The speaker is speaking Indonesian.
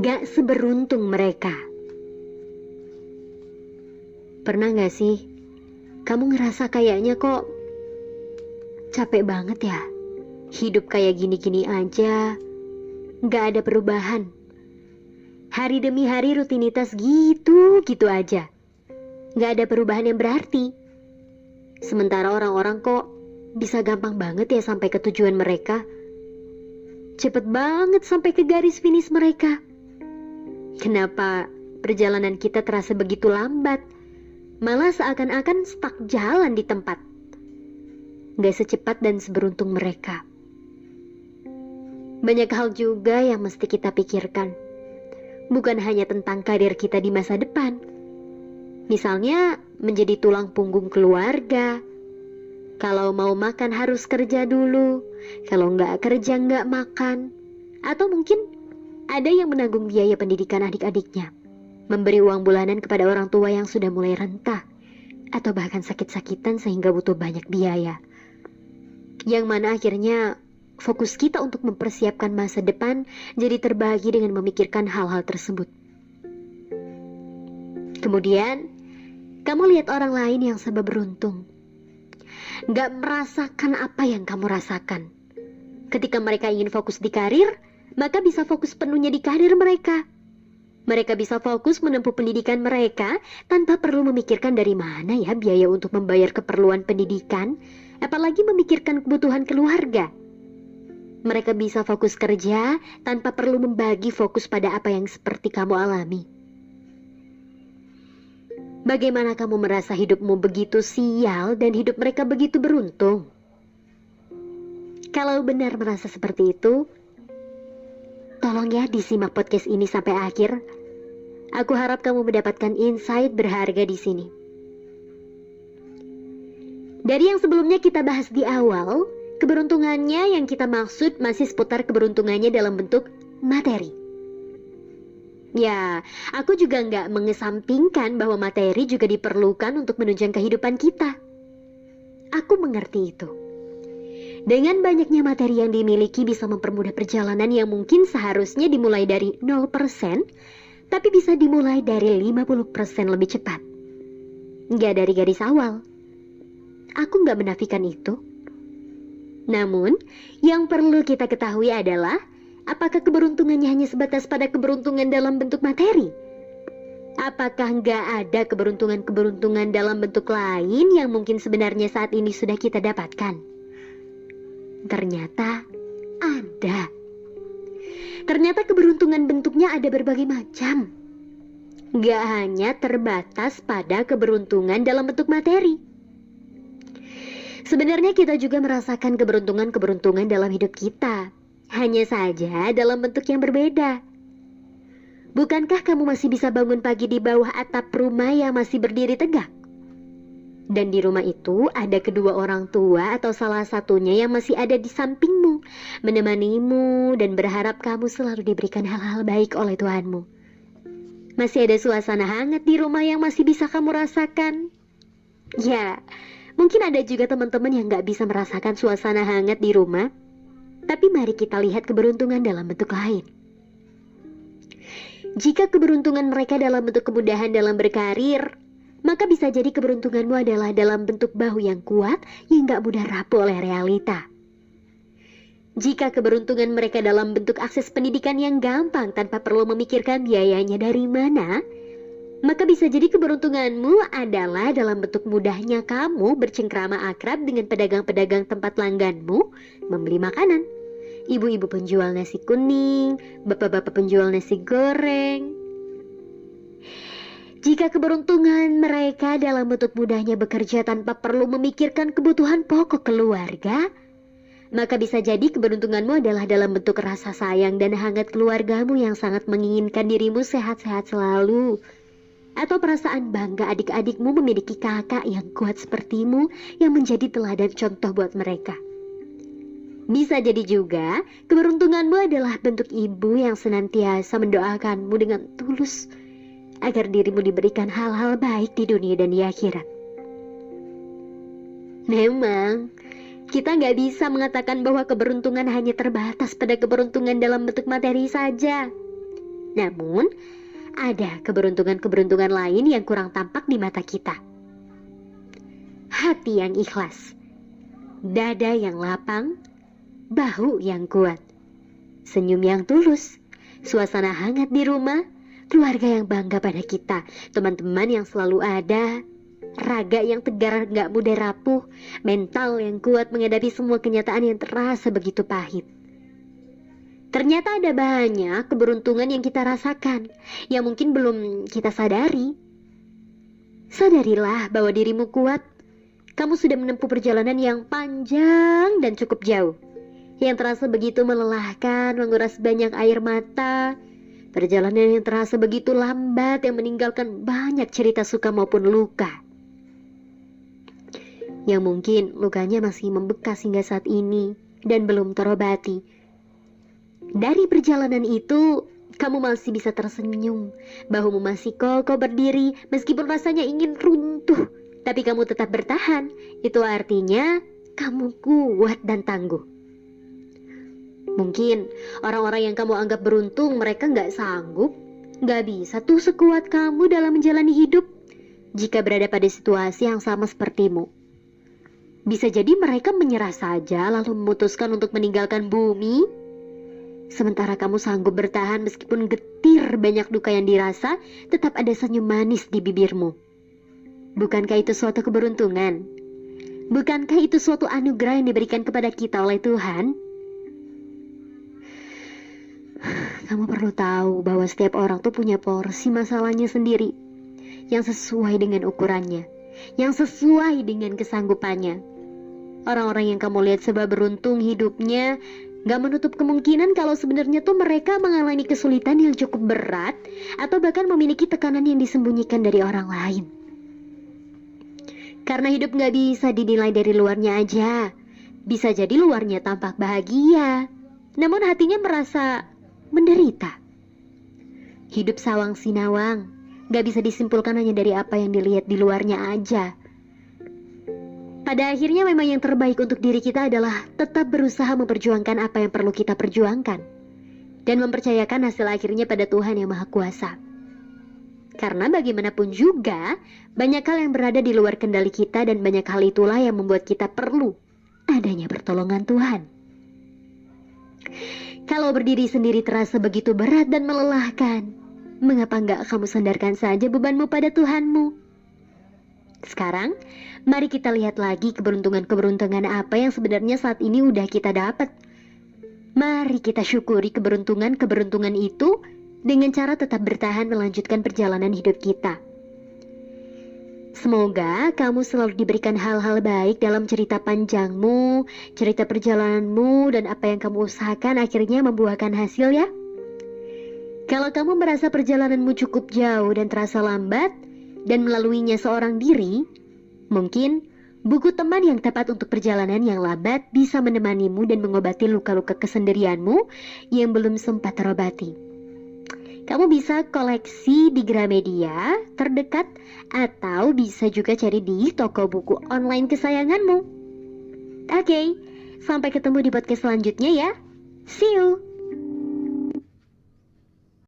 gak seberuntung mereka. Pernah gak sih kamu ngerasa kayaknya kok capek banget ya, hidup kayak gini-gini aja, gak ada perubahan. Hari demi hari rutinitas gitu-gitu aja, gak ada perubahan yang berarti. Sementara orang-orang kok bisa gampang banget ya sampai ke tujuan mereka, cepet banget sampai ke garis finish mereka. Kenapa perjalanan kita terasa begitu lambat? Malah seakan-akan stuck jalan di tempat. Gak secepat dan seberuntung mereka. Banyak hal juga yang mesti kita pikirkan. Bukan hanya tentang karir kita di masa depan. Misalnya menjadi tulang punggung keluarga. Kalau mau makan harus kerja dulu. Kalau nggak kerja nggak makan. Atau mungkin ada yang menanggung biaya pendidikan adik-adiknya, memberi uang bulanan kepada orang tua yang sudah mulai rentah, atau bahkan sakit-sakitan sehingga butuh banyak biaya. Yang mana akhirnya fokus kita untuk mempersiapkan masa depan jadi terbagi dengan memikirkan hal-hal tersebut. Kemudian, kamu lihat orang lain yang serba beruntung, gak merasakan apa yang kamu rasakan. Ketika mereka ingin fokus di karir, maka bisa fokus penuhnya di karir mereka. Mereka bisa fokus menempuh pendidikan mereka tanpa perlu memikirkan dari mana ya biaya untuk membayar keperluan pendidikan, apalagi memikirkan kebutuhan keluarga. Mereka bisa fokus kerja tanpa perlu membagi fokus pada apa yang seperti kamu alami. Bagaimana kamu merasa hidupmu begitu sial dan hidup mereka begitu beruntung? Kalau benar merasa seperti itu, tolong ya disimak podcast ini sampai akhir. Aku harap kamu mendapatkan insight berharga di sini. Dari yang sebelumnya kita bahas di awal, keberuntungannya yang kita maksud masih seputar keberuntungannya dalam bentuk materi. Ya, aku juga nggak mengesampingkan bahwa materi juga diperlukan untuk menunjang kehidupan kita. Aku mengerti itu. Dengan banyaknya materi yang dimiliki bisa mempermudah perjalanan yang mungkin seharusnya dimulai dari 0%, tapi bisa dimulai dari 50% lebih cepat. Nggak dari garis awal. Aku nggak menafikan itu. Namun, yang perlu kita ketahui adalah, apakah keberuntungannya hanya sebatas pada keberuntungan dalam bentuk materi? Apakah nggak ada keberuntungan-keberuntungan dalam bentuk lain yang mungkin sebenarnya saat ini sudah kita dapatkan? Ternyata ada. Ternyata keberuntungan bentuknya ada berbagai macam. Gak hanya terbatas pada keberuntungan dalam bentuk materi. Sebenarnya kita juga merasakan keberuntungan-keberuntungan dalam hidup kita. Hanya saja dalam bentuk yang berbeda. Bukankah kamu masih bisa bangun pagi di bawah atap rumah yang masih berdiri tegak? Dan di rumah itu ada kedua orang tua atau salah satunya yang masih ada di sampingmu, menemanimu dan berharap kamu selalu diberikan hal-hal baik oleh Tuhanmu. Masih ada suasana hangat di rumah yang masih bisa kamu rasakan. Ya, mungkin ada juga teman-teman yang gak bisa merasakan suasana hangat di rumah. Tapi mari kita lihat keberuntungan dalam bentuk lain. Jika keberuntungan mereka dalam bentuk kemudahan dalam berkarir, maka bisa jadi keberuntunganmu adalah dalam bentuk bahu yang kuat yang gak mudah rapuh oleh realita. Jika keberuntungan mereka dalam bentuk akses pendidikan yang gampang tanpa perlu memikirkan biayanya dari mana, maka bisa jadi keberuntunganmu adalah dalam bentuk mudahnya kamu bercengkrama akrab dengan pedagang-pedagang tempat langganmu membeli makanan. Ibu-ibu penjual nasi kuning, bapak-bapak penjual nasi goreng. Jika keberuntungan mereka dalam bentuk mudahnya bekerja tanpa perlu memikirkan kebutuhan pokok keluarga, maka bisa jadi keberuntunganmu adalah dalam bentuk rasa sayang dan hangat keluargamu yang sangat menginginkan dirimu sehat-sehat selalu. Atau perasaan bangga adik-adikmu memiliki kakak yang kuat sepertimu yang menjadi teladan contoh buat mereka. Bisa jadi juga keberuntunganmu adalah bentuk ibu yang senantiasa mendoakanmu dengan tulus agar dirimu diberikan hal-hal baik di dunia dan di akhirat. Memang, kita nggak bisa mengatakan bahwa keberuntungan hanya terbatas pada keberuntungan dalam bentuk materi saja. Namun, ada keberuntungan-keberuntungan lain yang kurang tampak di mata kita. Hati yang ikhlas, dada yang lapang, bahu yang kuat, senyum yang tulus, suasana hangat di rumah, keluarga yang bangga pada kita, teman-teman yang selalu ada, raga yang tegar gak mudah rapuh, mental yang kuat menghadapi semua kenyataan yang terasa begitu pahit. Ternyata ada banyak keberuntungan yang kita rasakan, yang mungkin belum kita sadari. Sadarilah bahwa dirimu kuat. Kamu sudah menempuh perjalanan yang panjang dan cukup jauh, yang terasa begitu melelahkan, menguras banyak air mata. Perjalanan yang terasa begitu lambat, yang meninggalkan banyak cerita suka maupun luka. Yang mungkin lukanya masih membekas hingga saat ini dan belum terobati. Dari perjalanan itu, kamu masih bisa tersenyum, bahumu masih kokoh berdiri meskipun rasanya ingin runtuh, tapi kamu tetap bertahan. Itu artinya kamu kuat dan tangguh. Mungkin orang-orang yang kamu anggap beruntung, mereka gak sanggup, gak bisa tuh sekuat kamu dalam menjalani hidup jika berada pada situasi yang sama sepertimu. Bisa jadi mereka menyerah saja lalu memutuskan untuk meninggalkan bumi. Sementara kamu sanggup bertahan meskipun getir banyak duka yang dirasa, tetap ada senyum manis di bibirmu. Bukankah itu suatu keberuntungan? Bukankah itu suatu anugerah yang diberikan kepada kita oleh Tuhan? Kamu perlu tahu bahwa setiap orang tuh punya porsi masalahnya sendiri, yang sesuai dengan ukurannya, yang sesuai dengan kesanggupannya. Orang-orang yang kamu lihat sebab beruntung hidupnya, gak menutup kemungkinan kalau sebenarnya tuh mereka mengalami kesulitan yang cukup berat, atau bahkan memiliki tekanan yang disembunyikan dari orang lain. Karena hidup gak bisa dinilai dari luarnya aja. Bisa jadi luarnya tampak bahagia, namun hatinya merasa menderita. Hidup sawang sinawang, gak bisa disimpulkan hanya dari apa yang dilihat di luarnya aja. Pada akhirnya memang yang terbaik untuk diri kita adalah tetap berusaha memperjuangkan apa yang perlu kita perjuangkan, dan mempercayakan hasil akhirnya pada Tuhan yang Maha Kuasa. Karena bagaimanapun juga, banyak hal yang berada di luar kendali kita, dan banyak hal itulah yang membuat kita perlu adanya pertolongan Tuhan. Kalau berdiri sendiri terasa begitu berat dan melelahkan, mengapa enggak kamu sandarkan saja bebanmu pada Tuhanmu? Sekarang, mari kita lihat lagi keberuntungan-keberuntungan apa yang sebenarnya saat ini udah kita dapat. Mari kita syukuri keberuntungan-keberuntungan itu dengan cara tetap bertahan melanjutkan perjalanan hidup kita. Semoga kamu selalu diberikan hal-hal baik dalam cerita panjangmu, cerita perjalananmu, dan apa yang kamu usahakan akhirnya membuahkan hasil ya. Kalau kamu merasa perjalananmu cukup jauh dan terasa lambat, dan melaluinya seorang diri, mungkin buku teman yang tepat untuk perjalanan yang lambat bisa menemanimu dan mengobati luka-luka kesendirianmu yang belum sempat terobati. Kamu bisa koleksi di Gramedia terdekat, atau bisa juga cari di toko buku online kesayanganmu. Oke, sampai ketemu di podcast selanjutnya ya. See you!